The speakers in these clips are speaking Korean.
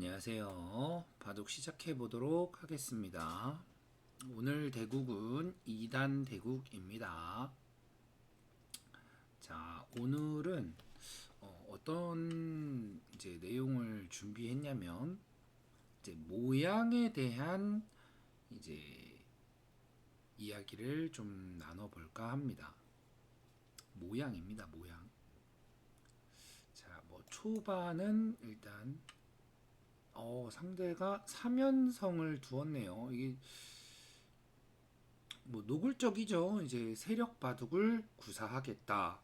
안녕하세요. 바둑 시작해 보도록 하겠습니다. 오늘 대국은 2단 대국입니다. 자, 오늘은 어떤 이제 내용을 준비했냐면 이제 모양에 대한 이제 이야기를 좀 나눠볼까 합니다. 모양입니다. 모양. 자, 뭐 초반은 일단 상대가 3연성을 두었네요. 이게 뭐 노골적이죠. 이제 세력 바둑을 구사하겠다라는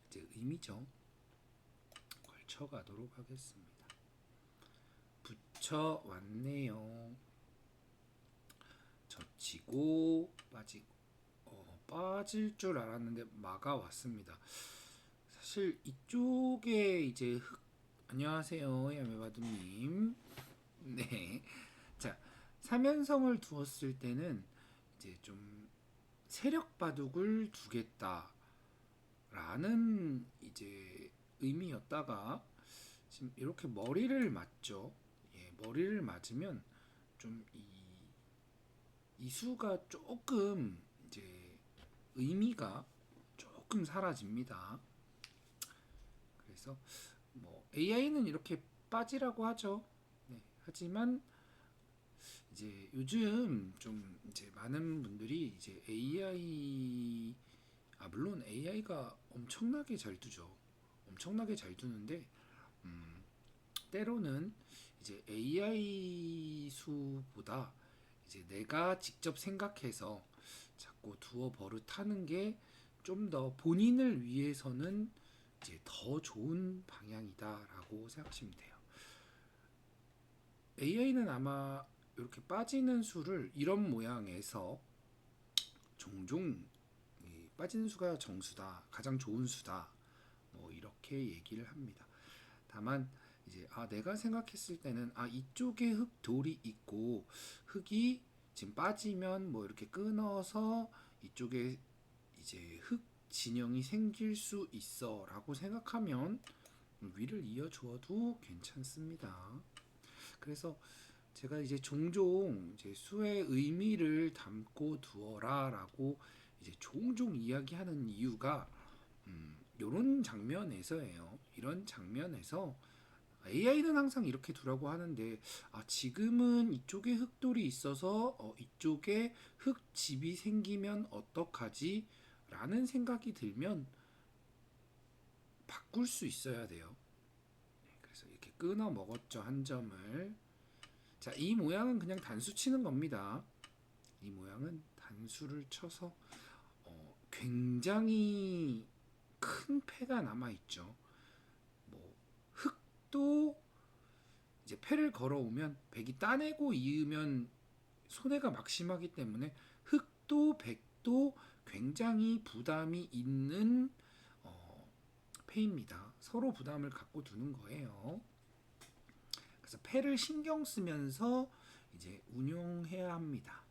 이제 의미죠. 걸쳐가도록 하겠습니다. 붙여 왔네요. 젖히고 빠지고 빠질 줄 알았는데 막아 왔습니다. 사실 이쪽에 이제 안녕하세요, 야매바둑님. 네. 자, 3연성을 두었을 때는 이제 좀 세력 바둑을 두겠다라는 이제 의미였다가 지금 이렇게 머리를 맞죠. 예, 머리를 맞으면 좀 이 수가 조금 이제 의미가 조금 사라집니다. 그래서 뭐 AI는 이렇게 빠지라고 하죠. 네, 하지만 이제 요즘 좀 이제 많은 분들이 이제 물론 AI가 엄청나게 잘 두죠. 엄청나게 잘 두는데 때로는 이제 AI 수보다 이제 내가 직접 생각해서 자꾸 두어 버릇하는 게 좀 더 본인을 위해서는 이제 더 좋은 방향이다라고 생각하시면 돼요. AI는 아마 이렇게 빠지는 수를 이런 모양에서 종종 빠지는 수가 정수다, 가장 좋은 수다, 뭐 이렇게 얘기를 합니다. 다만 이제 내가 생각했을 때는 이쪽에 흙 돌이 있고 흙이 지금 빠지면 뭐 이렇게 끊어서 이쪽에 이제 흙 진영이 생길 수 있어라고 생각하면 위를 이어 주어도 괜찮습니다. 그래서 제가 이제 종종 이제 수의 의미를 담고 두어라라고 이제 종종 이야기하는 이유가 이런 장면에서예요. 이런 장면에서 AI는 항상 이렇게 두라고 하는데 지금은 이쪽에 흙돌이 있어서 이쪽에 흙집이 생기면 어떡하지? 라는 생각이 들면 바꿀 수 있어야 돼요. 그래서 이렇게 끊어 먹었죠, 한 점을. 자, 이 모양은 그냥 단수 치는 겁니다. 이 모양은 단수를 쳐서 굉장히 큰 패가 남아 있죠. 뭐 흙도 이제 패를 걸어오면 백이 따내고 이으면 손해가 막심하기 때문에 흙도 백도 굉장히 부담이 있는 패입니다. 서로 부담을 갖고 두는 거예요. 그래서 패를 신경 쓰면서 이제 운용해야 합니다.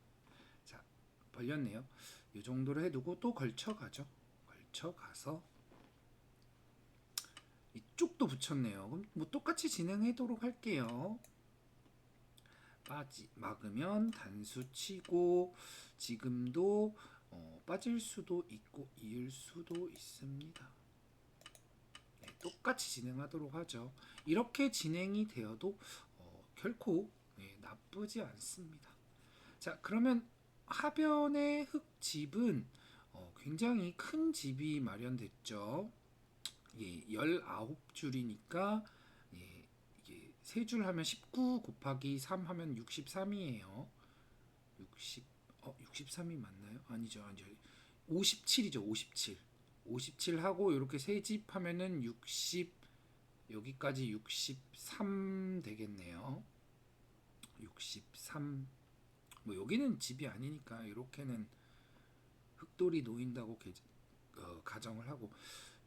자, 벌렸네요. 이 정도로 해두고 또 걸쳐가죠. 걸쳐가서 이쪽도 붙였네요. 그럼 뭐 똑같이 진행하도록 할게요. 막으면 단수 치고 지금도 빠질 수도 있고 이을 수도 있습니다. 네, 똑같이 진행하도록 하죠. 이렇게 진행이 되어도 결코 나쁘지 않습니다. 자, 그러면 하변의 흙집은 굉장히 큰 집이 마련됐죠. 예, 19줄이니까 예, 이게 3줄 하면 19 곱하기 3 하면 63이에요. 63이 맞나요? 아니죠. 57이죠. 57. 57 하고 이렇게 세 집 하면은 60 여기까지 63 되겠네요. 63. 뭐 여기는 집이 아니니까 이렇게는 흙돌이 놓인다고 가정을 하고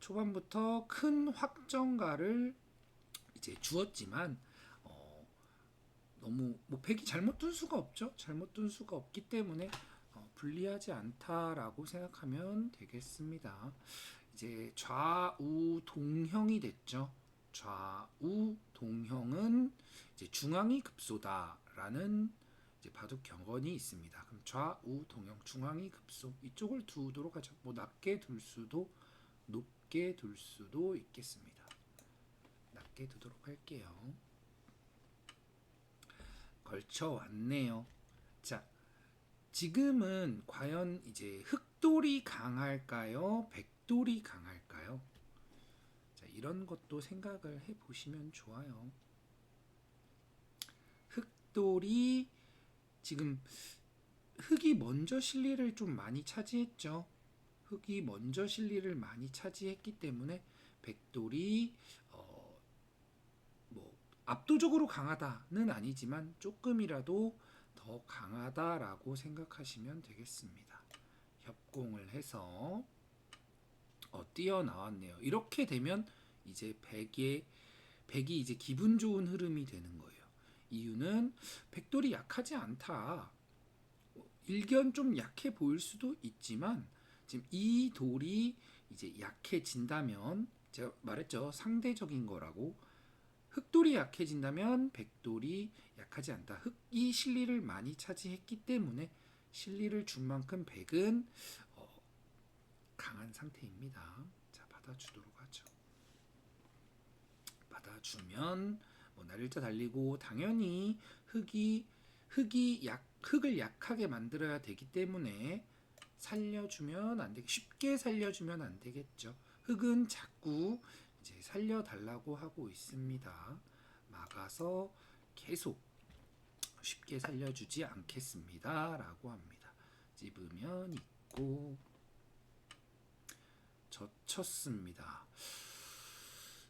초반부터 큰 확정가를 이제 주었지만 너무 뭐 백이 잘못 둔 수가 없죠. 잘못 둔 수가 없기 때문에 불리하지 않다라고 생각하면 되겠습니다. 이제 좌우 동형이 됐죠. 좌우 동형은 이제 중앙이 급소다라는 이제 바둑 경건이 있습니다. 그럼 좌우 동형 중앙이 급소 이쪽을 두도록 하죠. 뭐 낮게 둘 수도 높게 둘 수도 있겠습니다. 낮게 두도록 할게요. 걸쳐 왔네요. 자, 지금은 과연 이제 흑돌이 강할까요? 백돌이 강할까요? 자, 이런 것도 생각을 해 보시면 좋아요. 흑돌이 지금 흑이 먼저 실리를 좀 많이 차지했죠. 흑이 먼저 실리를 많이 차지했기 때문에 백돌이 뭐 압도적으로 강하다는 아니지만 조금이라도 더 강하다라고 생각하시면 되겠습니다. 협공을 해서 뛰어나왔네요. 이렇게 되면 이제 백이 이제 기분 좋은 흐름이 되는 거예요. 이유는 백돌이 약하지 않다. 일견 좀 약해 보일 수도 있지만 지금 이 돌이 이제 약해진다면 제가 말했죠. 상대적인 거라고. 흑돌이 약해진다면 백돌이 약하지 않다. 흑이 실리를 많이 차지했기 때문에 실리를 준 만큼 백은 강한 상태입니다. 자, 받아주도록 하죠. 받아주면 뭐 날일자 달리고 당연히 흑을 약하게 만들어야 되기 때문에 살려주면 안 되게 쉽게 살려주면 안 되겠죠. 흑은 자꾸 이제 살려달라고 하고 있습니다. 막아서 계속 쉽게 살려주지 않겠습니다라고 합니다. 찝으면 있고 젖혔습니다.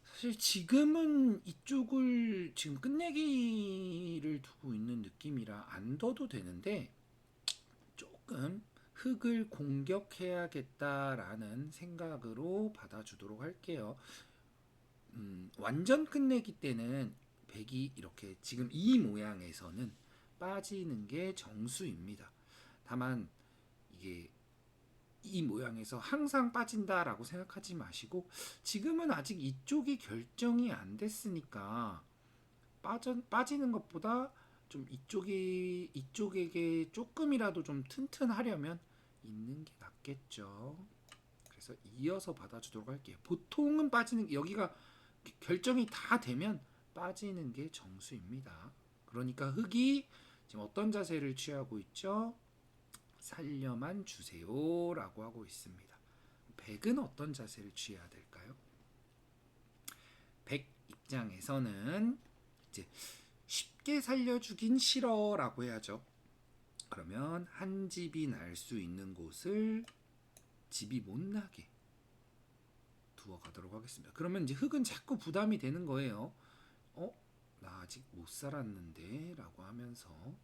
사실 지금은 이쪽을 지금 끝내기를 두고 있는 느낌이라 안 둬도 되는데 조금 흑을 공격해야겠다라는 생각으로 받아주도록 할게요. 완전 끝내기 때는 백이 이렇게 지금 이 모양에서는 빠지는 게 정수입니다. 다만 이게 이 모양에서 항상 빠진다라고 생각하지 마시고 지금은 아직 이쪽이 결정이 안 됐으니까 빠지는 것보다 좀 이쪽에게 조금이라도 좀 튼튼하려면 있는 게 낫겠죠. 그래서 이어서 받아주도록 할게요. 보통은 빠지는 여기가 결정이 다 되면 빠지는 게 정수입니다. 그러니까 흑이 지금 어떤 자세를 취하고 있죠? 살려만 주세요라고 하고 있습니다. 백은 어떤 자세를 취해야 될까요? 백 입장에서는 이제 쉽게 살려주긴 싫어라고 해야죠. 그러면 한 집이 날 수 있는 곳을 집이 못 나게 두어 가도록 하겠습니다. 그러면 이제 흑은 자꾸 부담이 되는 거예요. 나 아직 못 살았는데라고 하면서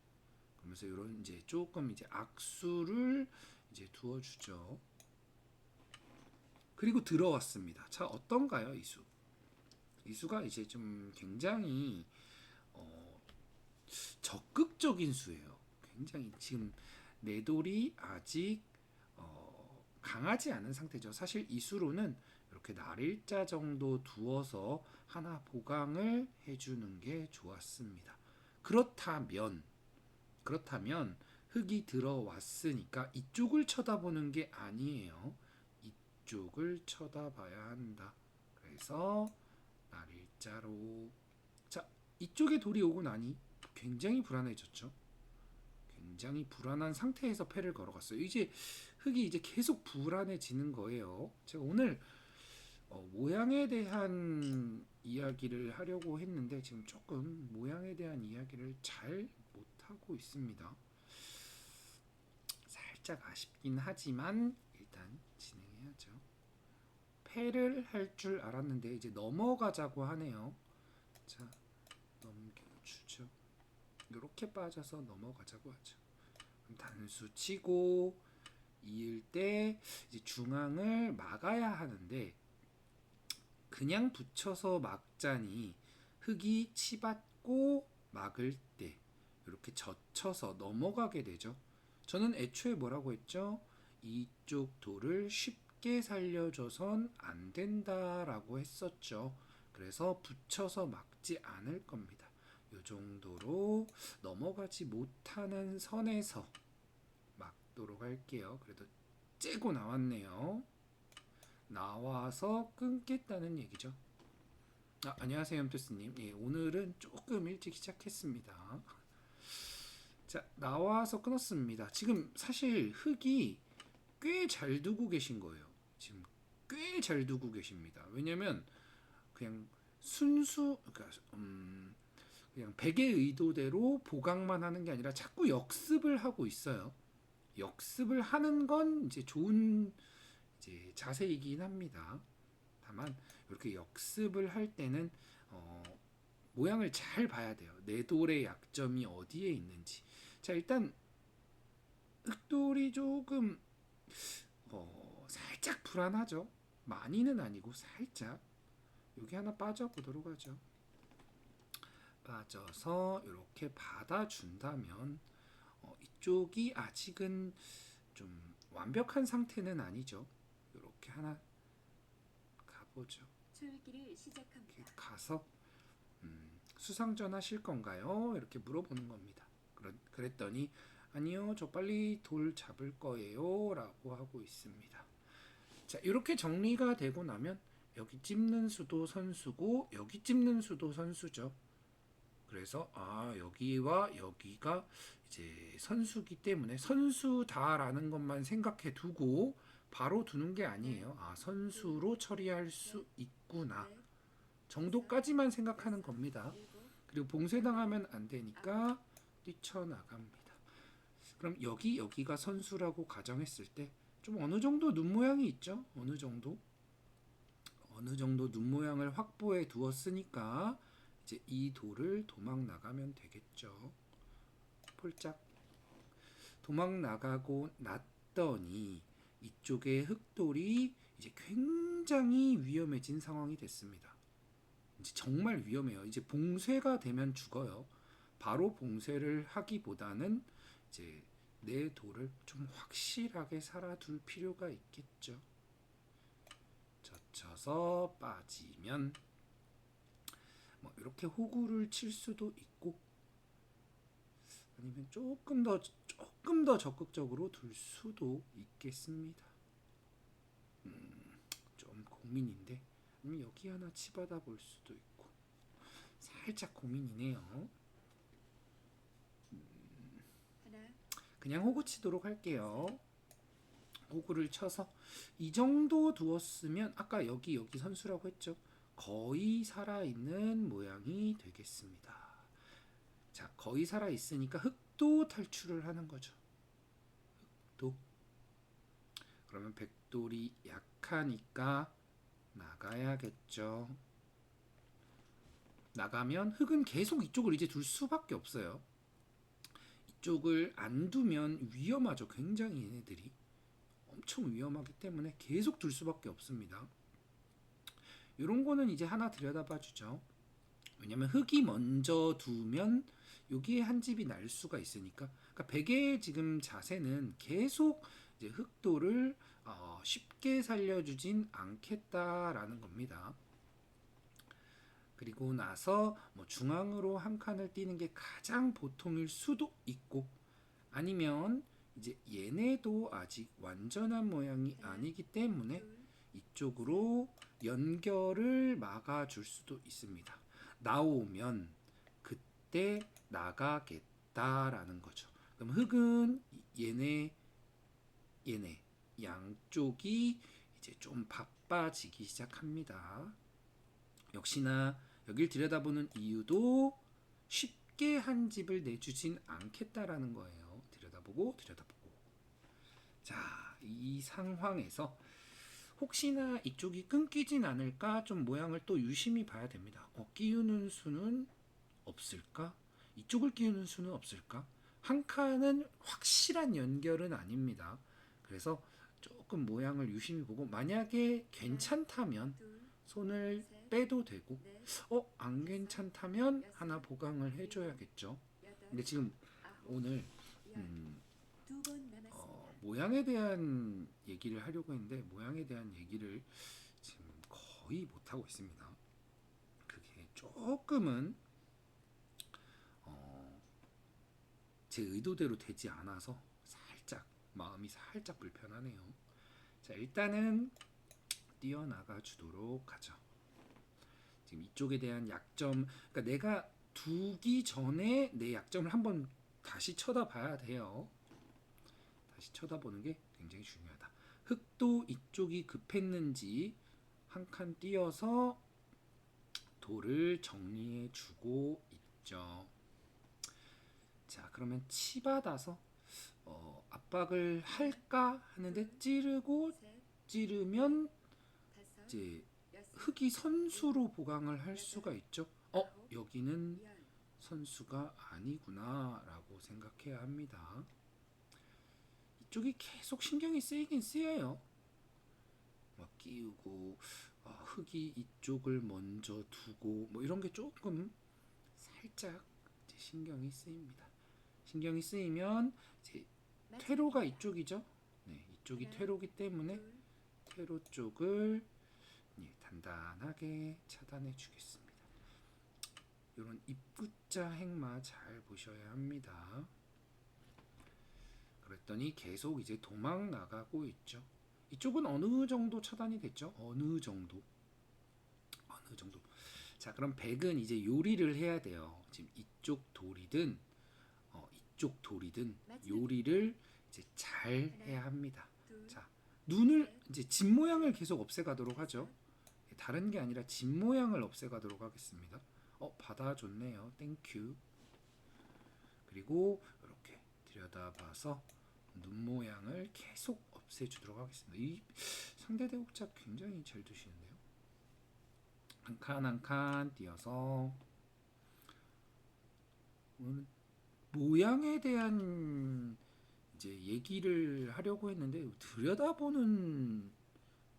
그러면서 이런 이제 조금 이제 악수를 이제 두어주죠. 그리고 들어왔습니다. 자, 어떤가요, 이수? 이수가 이제 좀 굉장히 적극적인 수예요. 굉장히 지금 내돌이 아직 강하지 않은 상태죠. 사실 이수로는 이렇게 날일자 정도 두어서 하나 보강을 해주는 게 좋았습니다. 그렇다면 흑이 들어왔으니까 이쪽을 쳐다보는 게 아니에요. 이쪽을 쳐다봐야 한다. 그래서 날일자로 자, 이쪽에 돌이 오고 나니 굉장히 불안해졌죠. 굉장히 불안한 상태에서 패를 걸어갔어요. 이제 흑이 이제 계속 불안해지는 거예요. 제가 오늘 모양에 대한 이야기를 하려고 했는데 지금 조금 모양에 대한 이야기를 잘 못하고 있습니다. 살짝 아쉽긴 하지만 일단 진행해야죠. 패를 할 줄 알았는데 이제 넘어가자고 하네요. 자, 넘겨주죠. 이렇게 빠져서 넘어가자고 하죠. 그럼 단수 치고 이을 때 이제 중앙을 막아야 하는데 그냥 붙여서 막자니 흑이 치받고 막을 때 이렇게 젖혀서 넘어가게 되죠. 저는 애초에 뭐라고 했죠? 이쪽 돌을 쉽게 살려줘선 안 된다라고 했었죠. 그래서 붙여서 막지 않을 겁니다. 이 정도로 넘어가지 못하는 선에서 막도록 할게요. 그래도 째고 나왔네요. 나와서 끊겠다는 얘기죠. 안녕하세요, 엠토스님. 예, 오늘은 조금 일찍 시작했습니다. 자, 나와서 끊었습니다. 지금 사실 흙이 꽤 잘 두고 계신 거예요. 지금 꽤 잘 두고 계십니다. 왜냐면 그냥 그냥 백의 의도대로 보강만 하는 게 아니라 자꾸 역습을 하고 있어요. 역습을 하는 건 이제 좋은 이제 자세이긴 합니다. 다만 이렇게 역습을 할 때는 모양을 잘 봐야 돼요. 내 돌의 약점이 어디에 있는지. 자, 일단 흑돌이 조금 살짝 불안하죠. 많이는 아니고 살짝. 여기 하나 빠져보도록 하죠. 빠져서 이렇게 받아준다면 이쪽이 아직은 좀 완벽한 상태는 아니죠. 이렇게 하나 가보죠. 출기를 시작합니다. 이렇게 가서 수상전 하실 건가요? 이렇게 물어보는 겁니다. 그랬더니 아니요, 저 빨리 돌 잡을 거예요 라고 하고 있습니다. 자, 이렇게 정리가 되고 나면 여기 찝는 수도 선수고 여기 찝는 수도 선수죠. 그래서 여기와 여기가 이제 선수기 때문에 선수다라는 것만 생각해 두고 바로 두는 게 아니에요. 선수로 처리할 수 있구나 정도까지만 생각하는 겁니다. 그리고 봉쇄당하면 안 되니까 뛰쳐나갑니다. 그럼 여기가 선수라고 가정했을 때 좀 어느 정도 눈 모양이 있죠. 어느 정도 눈 모양을 확보해 두었으니까 이제 이 돌을 도망 나가면 되겠죠. 폴짝 도망 나가고 났더니 이쪽에 흑돌이 이제 굉장히 위험해진 상황이 됐습니다. 이제 정말 위험해요. 이제 봉쇄가 되면 죽어요. 바로 봉쇄를 하기보다는 이제 내 돌을 좀 확실하게 살아둘 필요가 있겠죠. 젖혀서 빠지면 이렇게 호구를 칠 수도 있고 아니면 조금 더 적극적으로 둘 수도 있겠습니다. 좀 고민인데 아니면 여기 하나 치받아 볼 수도 있고 살짝 고민이네요. 그냥 호구 치도록 할게요. 호구를 쳐서 이 정도 두었으면 아까 여기 선수라고 했죠. 거의 살아있는 모양이 되겠습니다. 자, 거의 살아있으니까 흑도 탈출을 하는 거죠. 흑도. 그러면 백돌이 약하니까 나가야겠죠. 나가면 흑은 계속 이쪽을 이제 둘 수밖에 없어요. 이쪽을 안 두면 위험하죠. 굉장히 얘네들이 엄청 위험하기 때문에 계속 둘 수밖에 없습니다. 이런 거는 이제 하나 들여다봐 주죠. 왜냐면 흑이 먼저 두면 여기에 한 집이 날 수가 있으니까. 그러니까 백의 지금 자세는 계속 이제 흑도를 쉽게 살려주진 않겠다라는 겁니다. 그리고 나서 중앙으로 한 칸을 띄는 게 가장 보통일 수도 있고 아니면 이제 얘네도 아직 완전한 모양이 아니기 때문에 이쪽으로 연결을 막아줄 수도 있습니다. 나오면 그때 나가겠다라는 거죠. 그럼 흑은 얘네 양쪽이 이제 좀 바빠지기 시작합니다. 역시나 여길 들여다보는 이유도 쉽게 한 집을 내주진 않겠다라는 거예요. 들여다보고 자, 이 상황에서 혹시나 이쪽이 끊기진 않을까 좀 모양을 또 유심히 봐야 됩니다. 끼우는 수는 없을까? 이쪽을 끼우는 수는 없을까? 한 칸은 확실한 연결은 아닙니다. 그래서 조금 모양을 유심히 보고 만약에 괜찮다면 손을 빼도 되고 안 괜찮다면 하나 보강을 해줘야겠죠. 근데 지금 오늘 모양에 대한 얘기를 하려고 했는데 모양에 대한 얘기를 지금 거의 못하고 있습니다. 조금은 제 의도대로 되지 않아서 살짝 마음이 살짝 불편하네요. 자, 일단은 뛰어나가 주도록 하죠. 지금 이쪽에 대한 약점, 그러니까 내가 두기 전에 내 약점을 한번 다시 쳐다봐야 돼요. 다시 쳐다보는 게 굉장히 중요하다. 흑도 이쪽이 급했는지 한 칸 띄어서 돌을 정리해 주고 있죠. 자, 그러면 치받아서 압박을 할까 하는데 찌르고 셋, 찌르면 다섯, 이제 여섯, 흑이 선수로 보강을 할 수가 있죠. 여기는 열. 선수가 아니구나라고 생각해야 합니다. 이쪽이 계속 신경이 쓰이긴 쓰여요. 막 끼우고 흑이 이쪽을 먼저 두고 뭐 이런 게 조금 살짝 이제 신경이 쓰입니다. 신경이 쓰이면 이제 퇴로가 이쪽이죠. 네, 이쪽이 하나, 퇴로기 때문에 둘, 퇴로 쪽을 단단하게 차단해 주겠습니다. 이런 입구자 행마 잘 보셔야 합니다. 그랬더니 계속 이제 도망 나가고 있죠. 이쪽은 어느 정도 차단이 됐죠? 어느 정도. 자, 그럼 백은 이제 요리를 해야 돼요. 지금 이쪽 돌이든 이쪽 돌이든 요리를 이제 잘 해야 합니다. 둘, 자, 눈을 이제 집 모양을 계속 없애가도록 하죠. 다른 게 아니라 집 모양을 없애가도록 하겠습니다. 받아줬네요. 땡큐. 그리고 이렇게 들여다봐서 눈 모양을 계속 없애주도록 하겠습니다. 이 상대 대국자 굉장히 잘 두시는데요. 한 칸 한 칸 띄어서 오늘 모양에 대한 이제 얘기를 하려고 했는데 들여다보는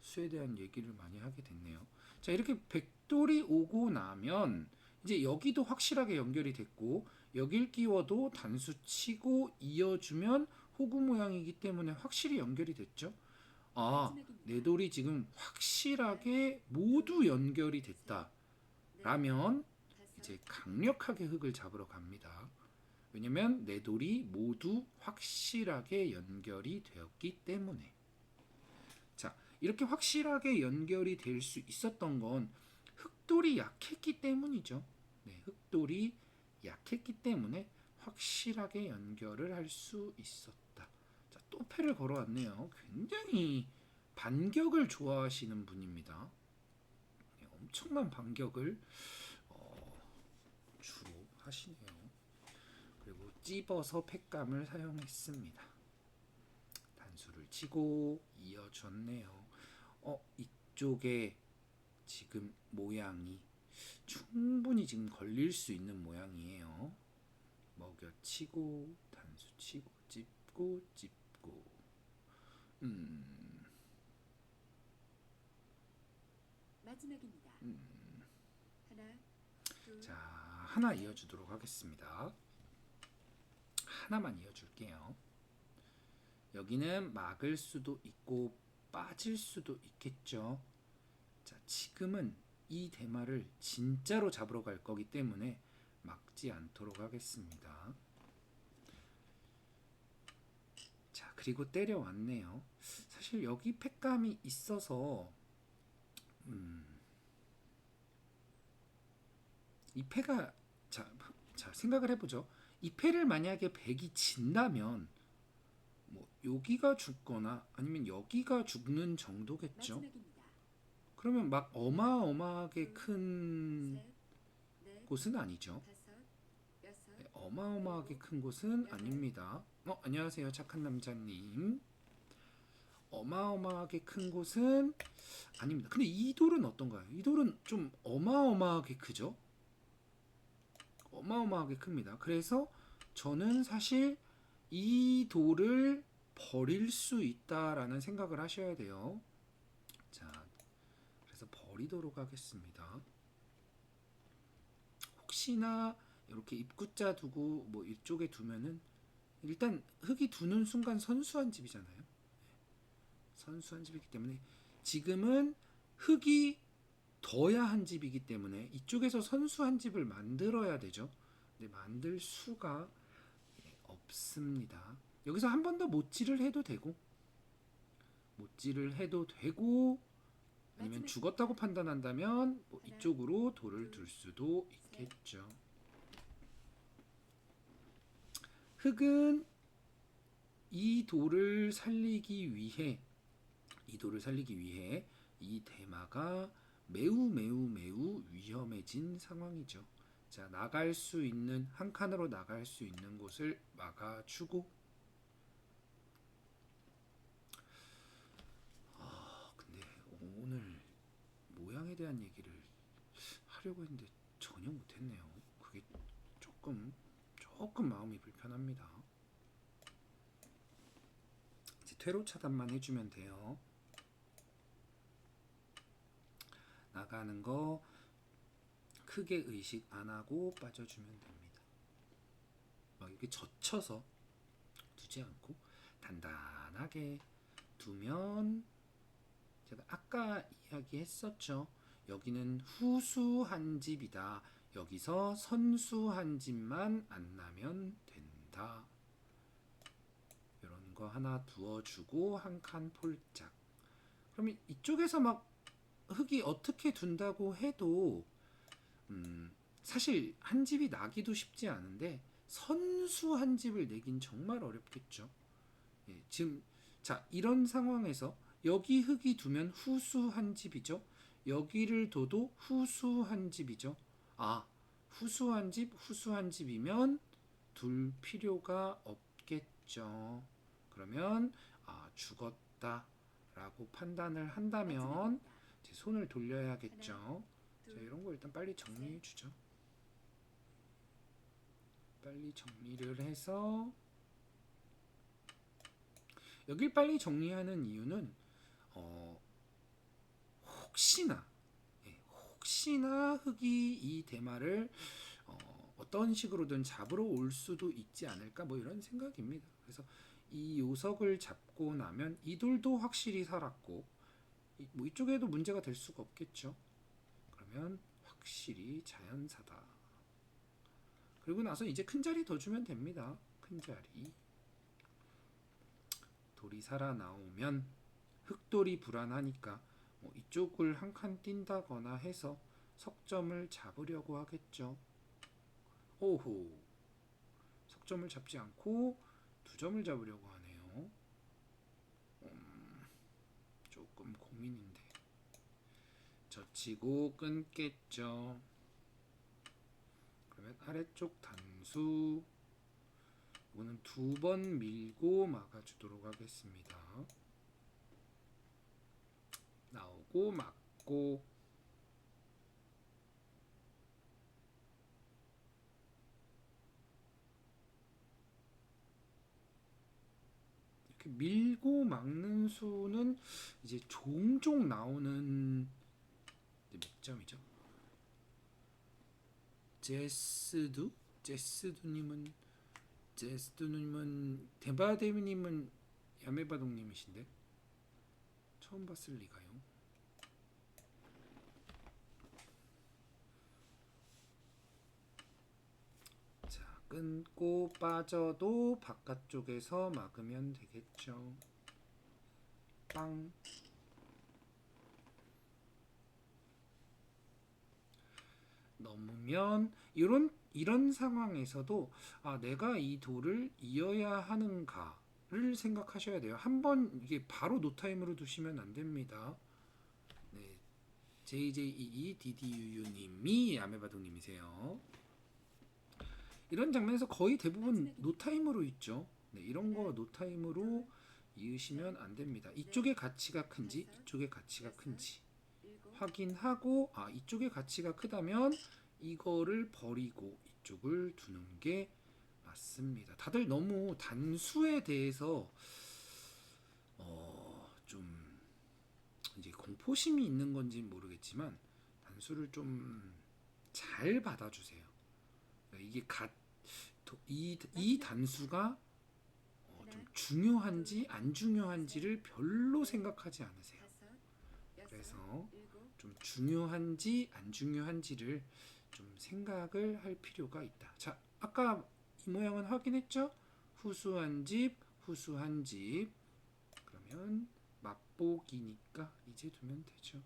수에 대한 얘기를 많이 하게 됐네요. 자, 이렇게 백돌이 오고 나면 이제 여기도 확실하게 연결이 됐고 여길 끼워도 단수 치고 이어주면 호구 모양이기 때문에 확실히 연결이 됐죠. 내 돌이 지금 확실하게 모두 연결이 됐다 라면 이제 강력하게 흑을 잡으러 갑니다. 왜냐면 내 돌이 모두 확실하게 연결이 되었기 때문에. 자, 이렇게 확실하게 연결이 될 수 있었던 건 흑돌이 약했기 때문이죠. 네, 흑돌이 약했기 때문에 확실하게 연결을 할 수 있었다. 자, 또 패를 걸어왔네요. 굉장히 반격을 좋아하시는 분입니다. 네, 엄청난 반격을 주로 하시네요. 그리고 찝어서 팩감을 사용했습니다. 단수를 치고 이어줬네요. 이쪽에 지금 모양이 충분히 지금 걸릴 수 있는 모양이에요. 먹여치고 단수 치고 찝고 마지막입니다. 하나, 둘, 자, 하나 이어주도록 하겠습니다. 하나만 이어줄게요. 여기는 막을 수도 있고 빠질 수도 있겠죠. 자, 지금은 이 대마를 진짜로 잡으러 갈 거기 때문에 막지 않도록 하겠습니다. 자, 그리고 때려왔네요. 사실 여기 팩감이 있어서 이 패가 자 생각을 해보죠. 이 패를 만약에 백이 진다면 뭐 여기가 죽거나 아니면 여기가 죽는 정도겠죠. 마지막입니다. 그러면 막 어마어마하게 큰 셋, 넷, 곳은 아니죠. 다섯, 여섯, 네, 어마어마하게 큰 곳은 아닙니다. 안녕하세요, 착한 남자님. 어마어마하게 큰 곳은 아닙니다. 근데 이 돌은 어떤가요? 이 돌은 좀 어마어마하게 크죠? 어마어마하게 큽니다. 그래서 저는 사실 이 돌을 버릴 수 있다라는 생각을 하셔야 돼요. 자, 그래서 버리도록 하겠습니다. 혹시나 이렇게 입구자 두고 뭐 이쪽에 두면은 일단 흑이 두는 순간 선수한 집이잖아요. 선수한 집이기 때문에 지금은 흑이 둬야 한 집이기 때문에 이쪽에서 선수 한 집을 만들어야 되죠. 근데 만들 수가 없습니다. 여기서 한 번 더 못질을 해도 되고 아니면 마지막 죽었다고 판단한다면 뭐 하나, 이쪽으로 돌을 둘, 둘 수도 셋. 있겠죠. 흑은 이 돌을 살리기 위해 이 대마가 매우 위험해진 상황이죠. 자, 나갈 수 있는 한 칸으로 나갈 수 있는 곳을 막아주고 근데 오늘 모양에 대한 얘기를 하려고 했는데 전혀 못했네요. 그게 조금 마음이 불편합니다. 이제 퇴로 차단만 해주면 돼요. 나가는 거 크게 의식 안 하고 빠져주면 됩니다. 막 이렇게 젖혀서 두지 않고 단단하게 두면 제가 아까 이야기했었죠. 여기는 후수 한 집이다. 여기서 선수 한 집만 안 나면 된다. 이런 거 하나 두어주고 한 칸 폴짝. 그러면 이쪽에서 막 흙이 어떻게 둔다고 해도 사실 한 집이 나기도 쉽지 않은데 선수 한 집을 내긴 정말 어렵겠죠. 예, 지금 자 이런 상황에서 여기 흙이 두면 후수 한 집이죠. 여기를 둬도 후수 한 집이죠. 아 후수 한 집이면 둘 필요가 없겠죠. 그러면 죽었다라고 판단을 한다면 마지막입니다. 제 손을 돌려야겠죠. 둘, 자, 이런 거 일단 빨리 정리해 주죠. 빨리 정리를 해서 여길 빨리 정리하는 이유는 혹시나 혹시나 흙이 이 대마를 어떤 식으로든 잡으러 올 수도 있지 않을까 뭐 이런 생각입니다. 그래서 이 요석을 잡고 나면 이 돌도 확실히 살았고 뭐 이쪽에도 문제가 될 수가 없겠죠. 그러면 확실히 자연사다. 그리고 나서 이제 큰 자리 더 주면 됩니다. 큰 자리. 돌이 살아나오면 흑돌이 불안하니까 뭐 이쪽을 한 칸 뛴다거나 해서 석점을 잡으려고 하겠죠. 오호. 석점을 잡지 않고 두 점을 잡으려고 하네요. 조금 고민인데. 젖히고 끊겠죠. 그러면 아래쪽 단수 이거는 두 번 밀고 막아주도록 하겠습니다. 나오고 막고 이렇게 밀고 막는 수는 이제 종종 나오는 몇 점이죠? 제스두님은 대바데미님은 야매바동님이신데 처음 봤을 리가요. 자 끊고 빠져도 바깥쪽에서 막으면 되겠죠. 빵. 넘으면 이런 상황에서도 내가 이 돌을 이어야 하는가를 생각하셔야 돼요. 한번 이게 바로 노타임으로 두시면 안 됩니다. 네, JJEEDDUU님이 아메바동님이세요. 이런 장면에서 거의 대부분 노타임으로 있죠. 네, 이런 거 노타임으로 이으시면 안 됩니다. 이쪽의 가치가 큰지 이쪽의 가치가 큰지 확인하고 이쪽의 가치가 크다면 이거를 버리고 이쪽을 두는 게 맞습니다. 다들 너무 단수에 대해서 좀 이제 공포심이 있는 건지는 모르겠지만 단수를 좀 잘 받아주세요. 이게 이 단수가 좀 중요한지 안 중요한지를 별로 생각하지 않으세요. 그래서 좀 중요한지 안 중요한지를 좀 생각을 할 필요가 있다. 자, 아까 이 모양은 확인했죠? 후수한 집, 후수한 집. 그러면 맛보기니까 이제 두면 되죠.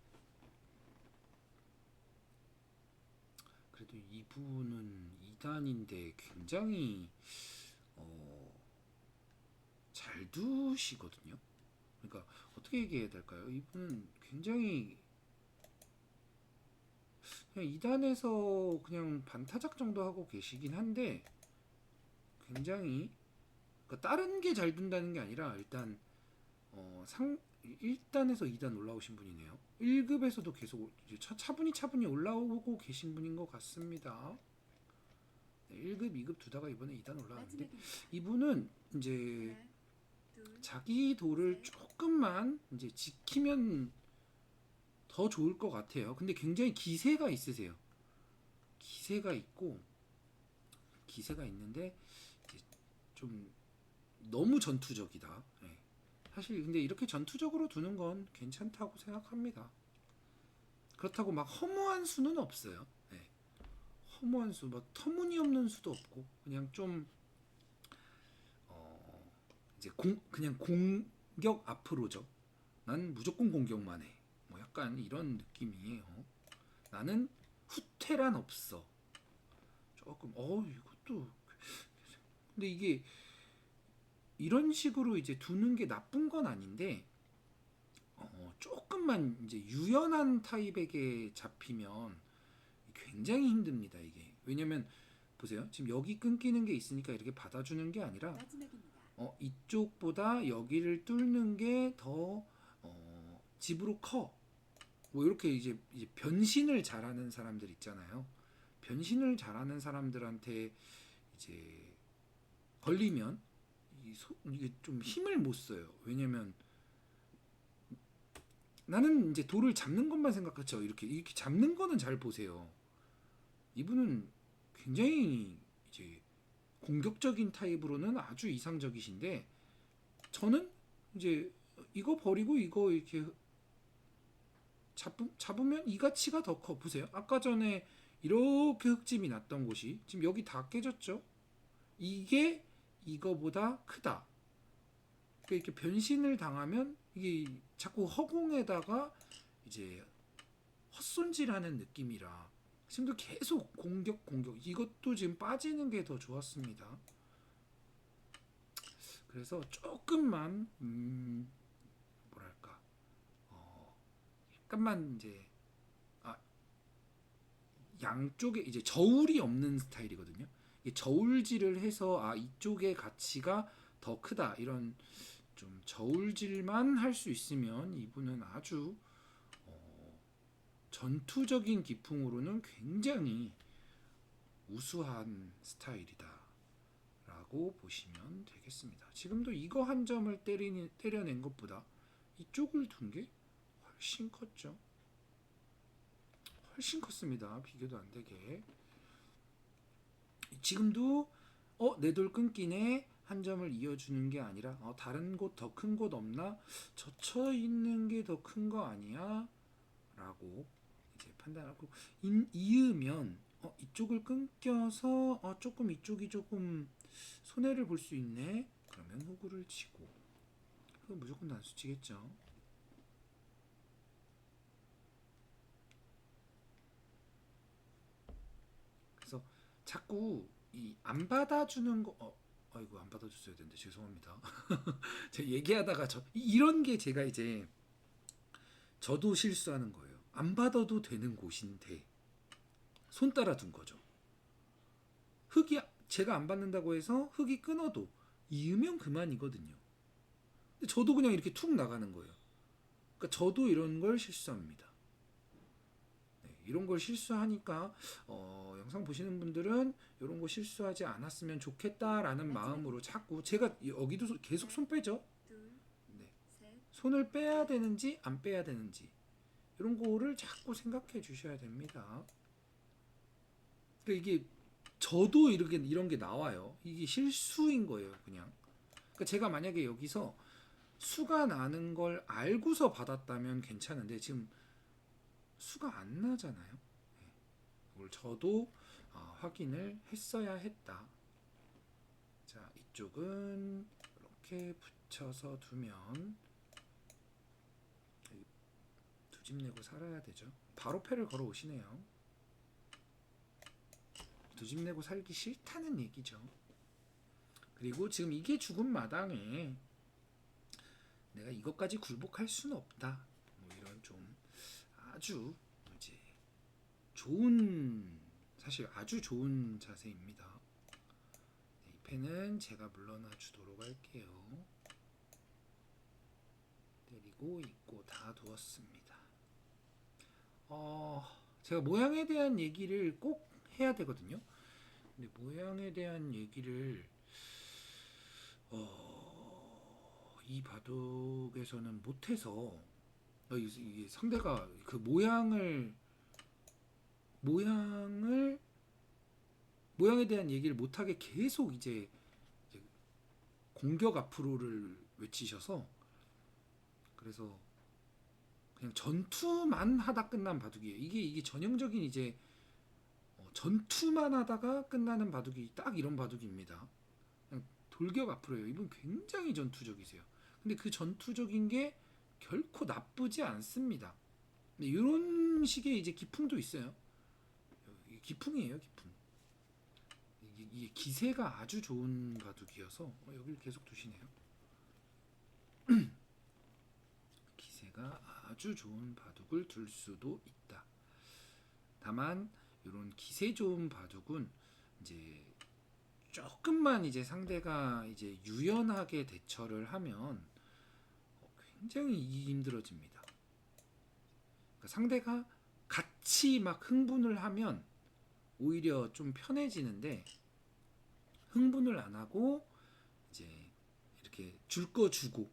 그래도 이 부분은 2단인데 굉장히 잘 두시거든요. 그러니까 어떻게 얘기해야 될까요? 이분은 굉장히 그냥 2단에서 그냥 반타작 정도 하고 계시긴 한데 굉장히 그러니까 다른 게 잘 둔다는 게 아니라 일단 1단에서 2단 올라오신 분이네요. 1급에서도 계속 이제 차분히 올라오고 계신 분인 것 같습니다. 네, 1급, 2급 두다가 이번에 2단 올라왔는데 마지막입니다. 이분은 이제 하나, 둘, 자기 도를 조금만 이제 지키면 더 좋을 것 같아요. 근데 굉장히 기세가 있으세요. 기세가 있는데 이제 좀 너무 전투적이다. 네. 사실 근데 이렇게 전투적으로 두는 건 괜찮다고 생각합니다. 그렇다고 막 허무한 수는 없어요. 네. 허무한 수, 뭐 터무니없는 수도 없고 그냥 좀 이제 그냥 공격 앞으로죠. 난 무조건 공격만 해. 뭐 약간 이런 느낌이에요. 나는 후퇴란 없어. 조금 이것도 근데 이게 이런 식으로 이제 두는 게 나쁜 건 아닌데 조금만 이제 유연한 타입에게 잡히면 굉장히 힘듭니다 이게. 왜냐면 보세요. 지금 여기 끊기는 게 있으니까 이렇게 받아주는 게 아니라 마지막입니다. 이쪽보다 여기를 뚫는 게 더 집으로 커. 뭐 이렇게 이제 변신을 잘하는 사람들 있잖아요. 변신을 잘하는 사람들한테 이제 걸리면 이게 좀 힘을 못 써요. 왜냐면 나는 이제 돌을 잡는 것만 생각하죠. 이렇게 잡는 거는 잘 보세요. 이분은 굉장히 이제 공격적인 타입으로는 아주 이상적이신데 저는 이제 이거 버리고 이거 이렇게 잡으면 이 가치가 더 커. 보세요. 아까 전에 이렇게 흙집이 났던 곳이 지금 여기 다 깨졌죠. 이게 이거보다 크다. 그러니까 이렇게 변신을 당하면 이게 자꾸 허공에다가 이제 헛손질하는 느낌이라 지금도 계속 공격 이것도 지금 빠지는 게 더 좋았습니다. 그래서 조금만 뭐랄까 약간만 이제 양쪽에 이제 저울이 없는 스타일이거든요. 저울질을 해서 이쪽의 가치가 더 크다 이런 좀 저울질만 할 수 있으면 이분은 아주 전투적인 기풍으로는 굉장히 우수한 스타일이다 라고 보시면 되겠습니다. 지금도 이거 한 점을 때려낸 것보다 이쪽을 둔 게 훨씬 컸죠. 훨씬 컸습니다. 비교도 안 되게. 지금도 내 돌 끊기네 한 점을 이어주는 게 아니라 다른 곳 더 큰 곳 없나? 젖혀 있는 게 더 큰 거 아니야? 라고 이제 판단하고 이으면 이쪽을 끊겨서 조금 이쪽이 조금 손해를 볼 수 있네. 그러면 호구를 치고 그거 무조건 단수치겠죠. 그래서 자꾸 이 안 받아주는 거 아이고 안 받아줬어야 되는데 죄송합니다. 제가 얘기하다가 이런 게 제가 이제 저도 실수하는 거예요. 안 받아도 되는 곳인데 손 따라 둔 거죠. 흙이 제가 안 받는다고 해서 흙이 끊어도 이으면 그만이거든요. 근데 저도 그냥 이렇게 툭 나가는 거예요. 그러니까 저도 이런 걸 실수합니다. 네, 이런 걸 실수하니까 영상 보시는 분들은 이런 거 실수하지 않았으면 좋겠다라는 마음으로 자꾸 제가 여기도 계속 손 빼죠. 둘, 네. 셋, 손을 빼야 되는지 안 빼야 되는지 이런 거를 자꾸 생각해 주셔야 됩니다. 그러니까 이게 저도 이런 게 나와요. 이게 실수인 거예요, 그냥. 그러니까 제가 만약에 여기서 수가 나는 걸 알고서 받았다면 괜찮은데 지금 수가 안 나잖아요. 네. 이걸 저도 확인을 했어야 했다. 자, 이쪽은 이렇게 붙여서 두면 두 집 내고 살아야 되죠. 바로 패를 걸어 오시네요. 두 집 내고 살기 싫다는 얘기죠. 그리고 지금 이게 죽은 마당에 내가 이것까지 굴복할 수는 없다. 뭐 이런 좀 아주 이제 좋은, 사실 아주 좋은 자세입니다. 네, 이 패는 제가 물러나 주도록 할게요. 때리고 있고 다 두었습니다. 제가 모양에 대한 얘기를 꼭 해야 되거든요. 근데 모양에 대한 얘기를 이 바둑에서는 못해서 이게 상대가 그 모양에 대한 얘기를 못하게 계속 이제 공격 앞으로를 외치셔서, 그래서 그냥 전투만 하다 끝난 바둑이에요. 이게 전형적인 이제 전투만 하다가 끝나는 바둑이 딱 이런 바둑입니다. 그냥 돌격 앞으로예요. 이분 굉장히 전투적이세요. 근데 그 전투적인 게 결코 나쁘지 않습니다. 이런 식의 이제 기풍도 있어요. 이게 기풍이에요, 기풍. 이게 기세가 아주 좋은 바둑이어서 여기를 계속 두시네요. 기세가 아주 좋은 바둑을 둘 수도 있다. 다만 이런 기세 좋은 바둑은 이제 조금만 이제 상대가 이제 유연하게 대처를 하면 굉장히 이기기 힘들어집니다. 그러니까 상대가 같이 막 흥분을 하면 오히려 좀 편해지는데, 흥분을 안 하고 이제 이렇게 줄 거 주고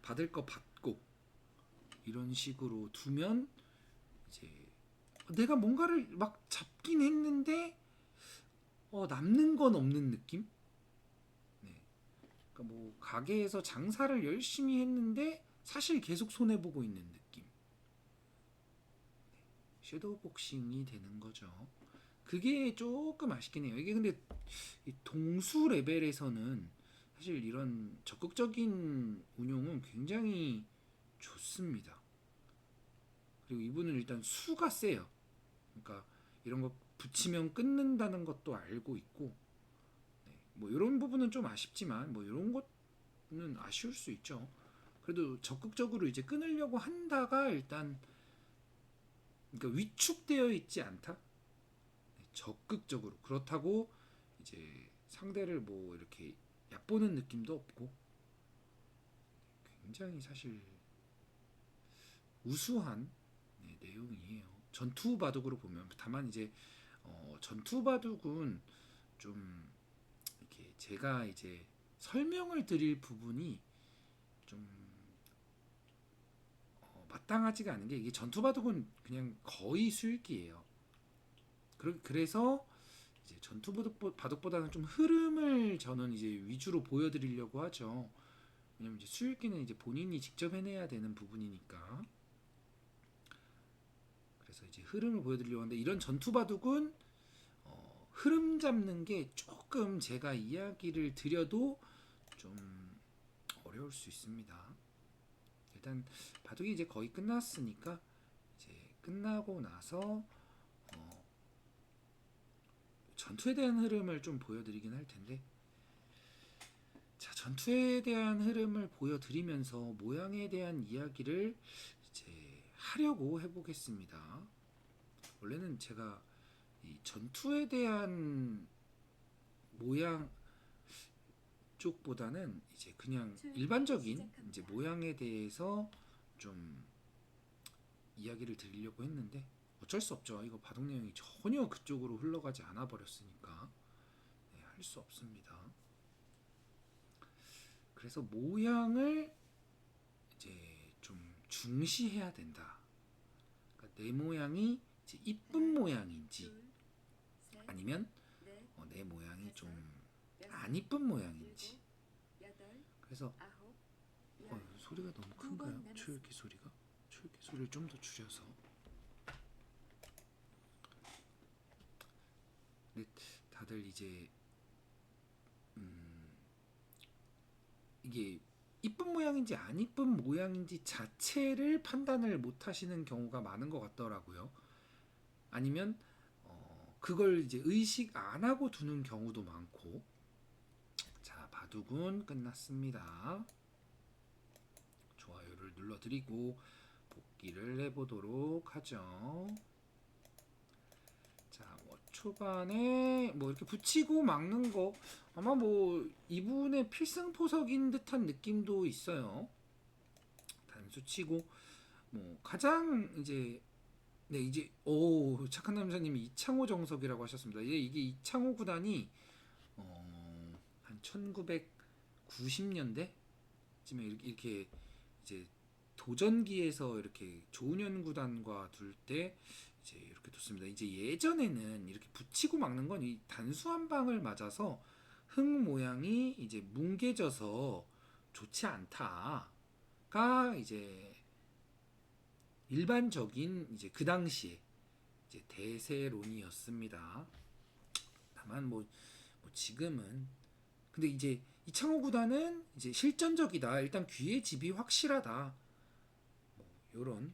받을 거 받고 이런 식으로 두면 이제 내가 뭔가를 막 잡긴 했는데 남는 건 없는 느낌? 네. 그러니까 뭐 가게에서 장사를 열심히 했는데 사실 계속 손해 보고 있는 느낌. 섀도우 복싱이 되는 거죠. 그게 조금 아쉽긴 해요. 이게 근데 동수 레벨에서는 사실 이런 적극적인 운용은 굉장히 좋습니다. 그리고 이분은 일단 수가 세요. 그러니까 이런 거 붙이면 끊는다는 것도 알고 있고, 네, 뭐 이런 부분은 좀 아쉽지만 뭐 이런 것은 아쉬울 수 있죠. 그래도 적극적으로 이제 끊으려고 한다가 일단, 그러니까 위축되어 있지 않다. 네, 적극적으로. 그렇다고 이제 상대를 뭐 이렇게 얕보는 느낌도 없고, 굉장히 사실 우수한 내용이에요. 전투 바둑으로 보면. 다만 이제 전투 바둑은 좀 이렇게 제가 이제 설명을 드릴 부분이 좀 마땅하지가 않은 게, 이게 전투 바둑은 그냥 거의 수읽기예요. 그래서 이제 전투 바둑보다는 좀 흐름을 저는 이제 위주로 보여드리려고 하죠. 왜냐면 이제 수읽기는 이제 본인이 직접 해내야 되는 부분이니까. 그래서 이제 흐름을 보여드리려고 하는데, 이런 전투 바둑은 흐름 잡는 게 조금 제가 이야기를 드려도 좀 어려울 수 있습니다. 일단 바둑이 이제 거의 끝났으니까 이제 끝나고 나서 전투에 대한 흐름을 좀 보여드리긴 할 텐데, 자, 전투에 대한 흐름을 보여드리면서 모양에 대한 이야기를 이제 하려고 해보겠습니다. 원래는 제가 이 전투에 대한 모양 쪽보다는 이제 그냥 일반적인 이제 모양에 대해서 좀 이야기를 드리려고 했는데, 어쩔 수 없죠. 이거 바둑 내용이 전혀 그쪽으로 흘러가지 않아 버렸으니까 할 수 없습니다. 그래서 모양을 이제 좀 중시해야 된다. 그러니까 내 모양이 이제 이쁜 모양인지 아니면 내 모양이 좀 안 이쁜 모양인지. 그래서 소리가 너무 큰가요? 초읽기 소리가? 초읽기 소리를 좀 더 줄여서. 다들 이제 이게 이쁜 모양인지 안 이쁜 모양인지 자체를 판단을 못 하시는 경우가 많은 것 같더라고요. 아니면 그걸 이제 의식 안 하고 두는 경우도 많고. 자, 바둑은 끝났습니다. 좋아요를 눌러드리고 복기를 해보도록 하죠. 자, 뭐 초반에 뭐 이렇게 붙이고 막는 거 아마 뭐 이분의 필승포석인 듯한 느낌도 있어요. 단수 치고 뭐 가장 이제 네 이제 오 착한 남자님이 이창호 정석이라고 하셨습니다. 예, 이게 이창호 구단이 한 1990년대쯤에 이렇게 이제 도전기에서 이렇게 조은현 구단과 둘 때 이제 이렇게 뒀습니다. 이제 예전에는 이렇게 붙이고 막는 건 이 단수 한 방을 맞아서 흙 모양이 이제 뭉개져서 좋지 않다가 이제 일반적인 이제 그 당시에 이제 대세론이었습니다. 다만 뭐 지금은 근데 이제 이창호 구단은 이제 실전적이다. 일단 귀의 집이 확실하다. 뭐 요런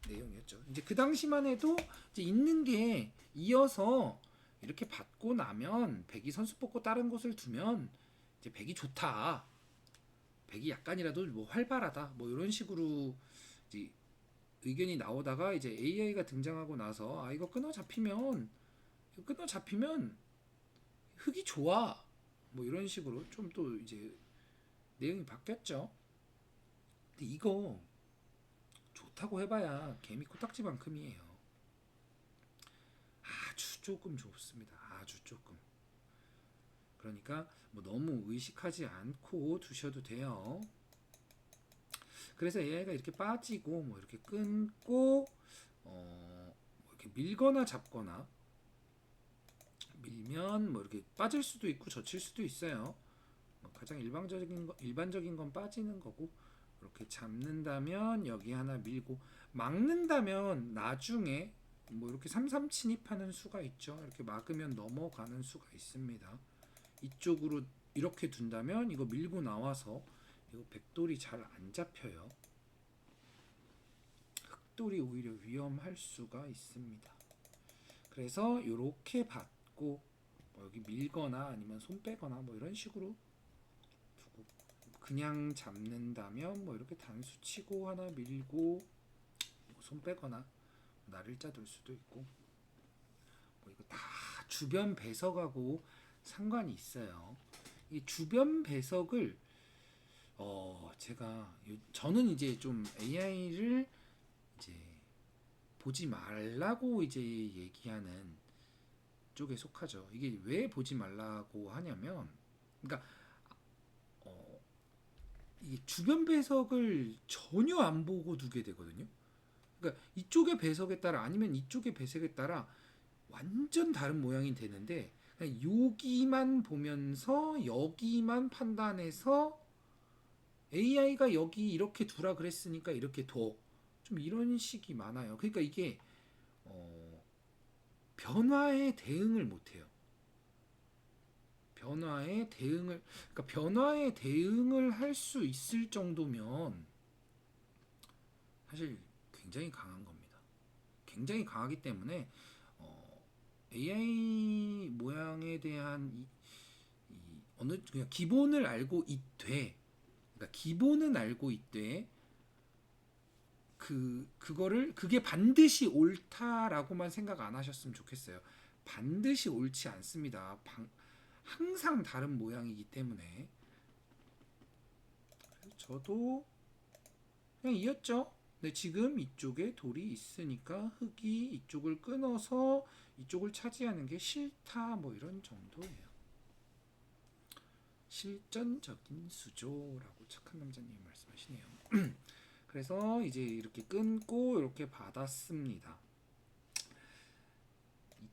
내용이었죠. 이제 그 당시만 해도 이제 있는 게 이어서 이렇게 받고 나면 백이 선수 뽑고 다른 곳을 두면 이제 백이 좋다. 백이 약간이라도 뭐 활발하다. 뭐 이런 식으로 이제 의견이 나오다가 이제 AI가 등장하고 나서 아 이거 끊어 잡히면 흙이 좋아. 뭐 이런 식으로 좀 또 이제 내용이 바뀌었죠. 근데 이거 좋다고 해봐야 개미 코딱지만큼이에요. 아주 조금 좋습니다. 아주 조금. 그러니까 뭐 너무 의식하지 않고 두셔도 돼요. 그래서 AI가 이렇게 빠지고 뭐 이렇게 끊고 뭐 이렇게 밀거나 잡거나 밀면 뭐 이렇게 빠질 수도 있고 젖힐 수도 있어요. 뭐 가장 일반적인 건 빠지는 거고 이렇게 잡는다면 여기 하나 밀고 막는다면 나중에 뭐 이렇게 3-3 침입하는 수가 있죠. 이렇게 막으면 넘어가는 수가 있습니다. 이쪽으로 이렇게 둔다면 이거 밀고 나와서 이거 백돌이 잘 안 잡혀요. 흑돌이 오히려 위험할 수가 있습니다. 그래서 이렇게 받고 뭐 여기 밀거나 아니면 손 빼거나 뭐 이런 식으로 두고 그냥 잡는다면 뭐 이렇게 단수 치고 하나 밀고 뭐 손 빼거나 날일자 둘 수도 있고 뭐 이거 다 주변 배석하고 상관이 있어요. 이 주변 배석을 저는 이제 좀 AI를 이제 보지 말라고 이제 얘기하는 쪽에 속하죠. 이게 왜 보지 말라고 하냐면, 그러니까 이게 주변 배석을 전혀 안 보고 두게 되거든요. 그러니까 이쪽의 배석에 따라 아니면 이쪽의 배색에 따라 완전 다른 모양이 되는데 그냥 여기만 보면서 여기만 판단해서 AI가 여기 이렇게 두라 그랬으니까 이렇게 둬. 좀 이런 식이 많아요. 그러니까 이게 변화에 대응을 못해요. 그러니까 변화에 대응을 할 수 있을 정도면 사실 굉장히 강한 겁니다. 굉장히 강하기 때문에 AI 모양에 대한 어느 그냥 기본을 알고 있되, 그러니까 기본은 알고 있되 그게 반드시 옳다라고만 생각 안 하셨으면 좋겠어요. 반드시 옳지 않습니다. 항상 다른 모양이기 때문에. 저도 그냥 이었죠. 근데 지금 이쪽에 돌이 있으니까 흙이 이쪽을 끊어서 이쪽을 차지하는 게 싫다 뭐 이런 정도예요. 실전적인 수조라고 착한 남자님이 말씀하시네요. 그래서 이제 이렇게 끊고 이렇게 받았습니다.